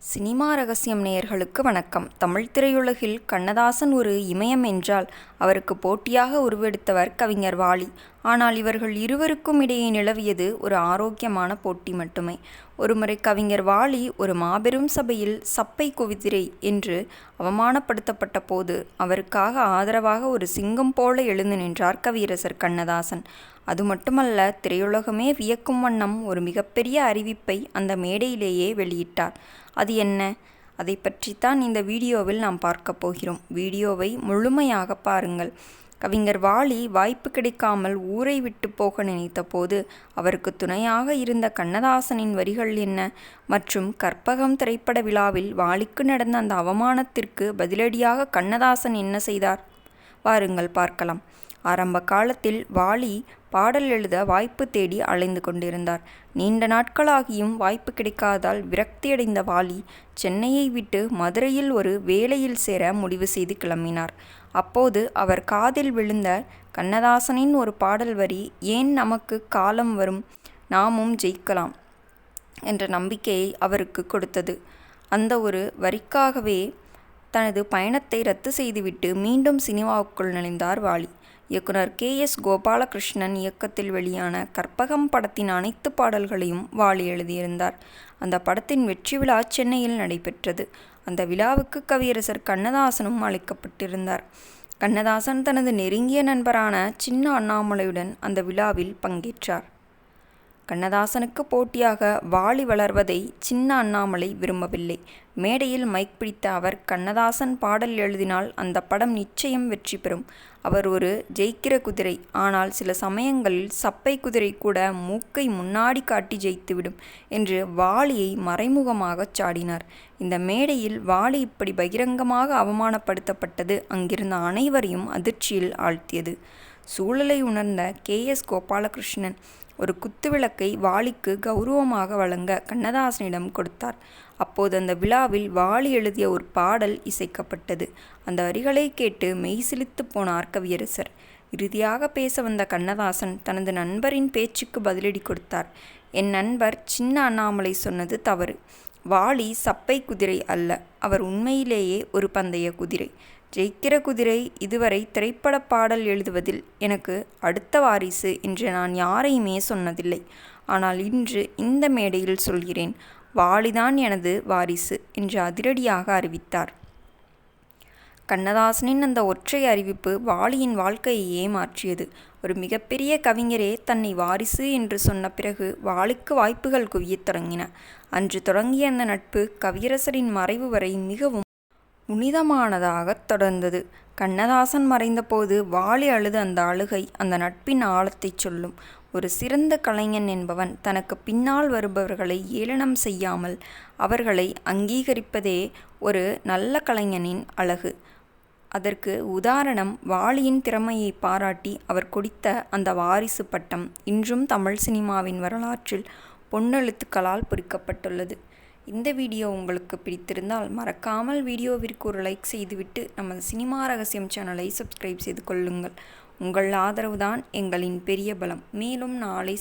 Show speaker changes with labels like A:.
A: Cinema ரகசியம் நேயர்களுக்கு வணக்கம். தமிழ் திரையுலகில் கண்ணதாசன் ஒரு இமயம் என்றால் அவருக்கு போட்டியாக உருவெடுத்தவர் கவிஞர் வாலி. ஆனால் இவர்கள் இருவருக்கும் இடையே நிலவியது ஒரு ஆரோக்கியமான போட்டி மட்டுமே. ஒருமுறை கவிஞர் வாலி ஒரு மாபெரும் சபையில் சப்பை குதிரை என்று அவமானப்படுத்தப்பட்ட போது அவருக்காக ஆதரவாக ஒரு சிங்கம் போல எழுந்து நின்றார் கவியரசர் கண்ணதாசன். அது மட்டுமல்ல, திரையுலகமே வியக்கும் வண்ணம் ஒரு மிகப்பெரிய அறிவிப்பை அந்த மேடையிலேயே வெளியிட்டார். அது என்ன? அதை பற்றித்தான் இந்த வீடியோவில் நாம் பார்க்க போகிறோம். வீடியோவை முழுமையாக பாருங்கள். கவிஞர் வாலி வாய்ப்பு கிடைக்காமல் ஊரை விட்டு போக நினைத்த போது அவருக்கு துணையாக இருந்த கண்ணதாசனின் வரிகள் என்ன? மற்றும் கற்பகம் திரைப்பட விழாவில் வாலிக்கு நடந்த அந்த அவமானத்திற்கு பதிலடியாக கண்ணதாசன் என்ன செய்தார்? வாருங்கள் பார்க்கலாம். ஆரம்ப காலத்தில் வாலி பாடல் எழுத வாய்ப்பு தேடி அலைந்து கொண்டிருந்தார். நீண்ட நாட்களாகியும் வாய்ப்பு கிடைக்காதால் விரக்தியடைந்த வாலி சென்னையை விட்டு மதுரையில் ஒரு வேலையில் சேர முடிவு செய்து கிளம்பினார். அப்போது அவர் காதில் விழுந்த கண்ணதாசனின் ஒரு பாடல் வரி ஏன் நமக்கு காலம் வரும், நாமும் ஜெயிக்கலாம் என்ற நம்பிக்கையை அவருக்கு கொடுத்தது. அந்த ஒரு வரிக்காகவே தனது பயணத்தை ரத்து செய்துவிட்டு மீண்டும் சினிமாவுக்குள் நுழைந்தார் வாலி. இயக்குனர் கே.எஸ். கோபாலகிருஷ்ணன் இயக்கத்தில் வெளியான கற்பகம் படத்தின் அனைத்து பாடல்களையும் வாலி எழுதியிருந்தார். அந்த படத்தின் வெற்றி விழா சென்னையில் நடைபெற்றது. அந்த விழாவுக்கு கவியரசர் கண்ணதாசனும் அழைக்கப்பட்டிருந்தார். கண்ணதாசன் தனது நெருங்கிய நண்பரான சின்ன அண்ணாமலையுடன் அந்த விழாவில் பங்கேற்றார். கண்ணதாசனுக்கு போட்டியாக வாலி வளர்வதை சின்ன அண்ணாமலை விரும்பவில்லை. மேடையில் மைக் பிடித்த அவர், கண்ணதாசன் பாடல் எழுதினால் அந்த படம் நிச்சயம் வெற்றி பெறும். அவர் ஒரு ஜெயிக்கிற குதிரை. ஆனால் சில சமயங்களில் சப்பை குதிரை கூட மூக்கை முன்னாடி காட்டி ஜெயித்துவிடும் என்று வாலியை மறைமுகமாகச் சாடினார். இந்த மேடையில் வாலி இப்படி பகிரங்கமாக அவமானப்படுத்தப்பட்டது அங்கிருந்த அனைவரையும் அதிர்ச்சியில் ஆழ்த்தியது. சூழலை உணர்ந்த கே.எஸ். கோபாலகிருஷ்ணன் ஒரு குத்துவிளக்கை வாலிக்கு கௌரவமாக வழங்க கண்ணதாசனிடம் கொடுத்தார். அப்போது அந்த விழாவில் வாலி எழுதிய ஒரு பாடல் இசைக்கப்பட்டது. அந்த வரிகளை கேட்டு மெய்சிலித்து போனார் கவியரசர். இறுதியாக பேச வந்த கண்ணதாசன் தனது நண்பரின் பேச்சுக்கு பதிலடி கொடுத்தார். என் நண்பர் சின்ன அண்ணாமலை சொன்னது தவறு. வாலி சப்பை குதிரை அல்ல, அவர் உண்மையிலேயே ஒரு பந்தய குதிரை, ஜெயிக்கிற குதிரை. இதுவரை திரைப்பட பாடல் எழுதுவதில் எனக்கு அடுத்த வாரிசு என்று நான் யாரையுமே சொன்னதில்லை. ஆனால் இன்று இந்த மேடையில் சொல்கிறேன், வாலிதான் எனது வாரிசு என்று அதிரடியாக அறிவித்தார். கண்ணதாசனின் அந்த ஒற்றை அறிவிப்பு வாலியின் வாழ்க்கையையே மாற்றியது. ஒரு மிகப்பெரிய கவிஞரே தன்னை வாரிசு என்று சொன்ன பிறகு வாலிக்கு வாய்ப்புகள் குவியத் தொடங்கின. அன்று தொடங்கிய அந்த நட்பு கவியரசரின் மறைவு வரை மிகவும் புனிதமானதாகத் தொடர்ந்தது. கண்ணதாசன் மறைந்தபோது வாலி அழுத அந்த அழுகை அந்த நட்பின் ஆழத்தை சொல்லும். ஒரு சிறந்த கலைஞன் என்பவன் தனக்கு பின்னால் வருபவர்களை ஏளனம் செய்யாமல் அவர்களை அங்கீகரிப்பதே ஒரு நல்ல கலைஞனின் அழகு. அதற்கு உதாரணம் வாலியின் திறமையை பாராட்டி அவர் கொடுத்த அந்த வாரிசு பட்டம் இன்றும் தமிழ் சினிமாவின் வரலாற்றில் பொன்னெழுத்துக்களால் பொறிக்கப்பட்டுள்ளது. இந்த வீடியோ உங்களுக்கு பிடித்திருந்தால் மறக்காமல் வீடியோவிற்கு ஒரு லைக் செய்துவிட்டு நமது சினிமா ரகசியம் சேனலை சப்ஸ்கிரைப் செய்து கொள்ளுங்கள். உங்கள் ஆதரவுதான் எங்களின் பெரிய பலம். மேலும் நாளை